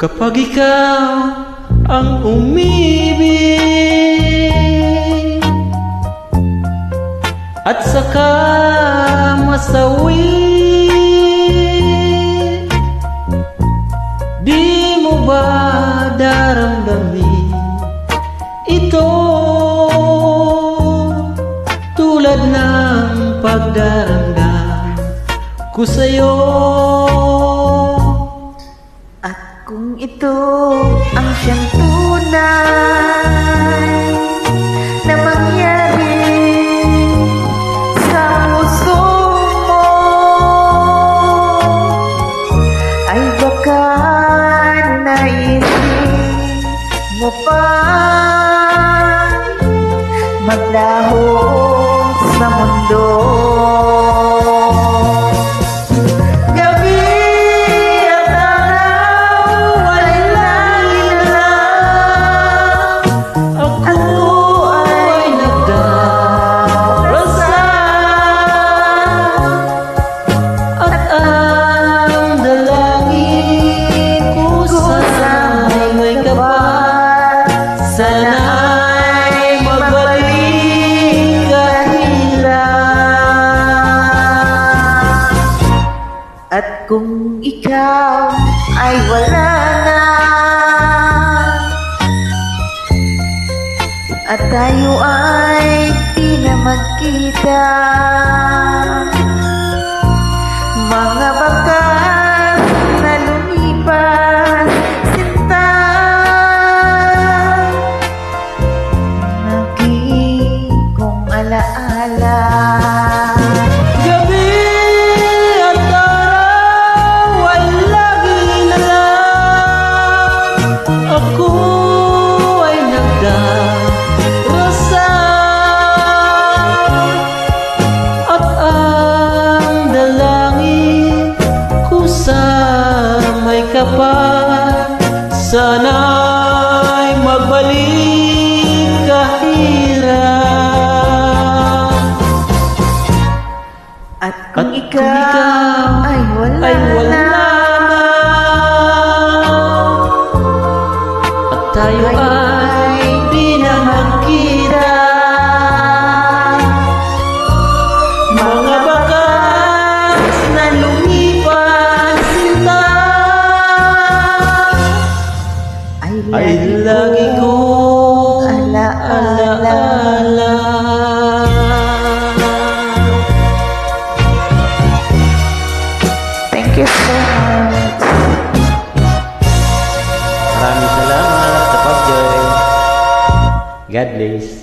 Kapag ikaw ang umibig at saka masawi, di mo ba daramdamin ito tulad ng pagdaramdam ko sa'yo? At kung ito ang siyang tunay na mangyari sa puso mo, ay baka naisip mo pa maglaho sa mundo. Sana'y magbalik kahila. At kung ikaw ay wala na, at tayo ay di na magkita, mga bakas na lumipas, sinta, naging kong alaala. Gabi at araw ay lagi na lang ako ay nagdarasa, at ang dalangin ko sa may kapal, sana'y magbalik kahirap. At kung ikaw ay wala na, at tayo ay di na magkita, mga bakas na lumipas, sinta, ay lagi kong alaala. Thank you so much. Maraming salamat sa pag-join. God bless.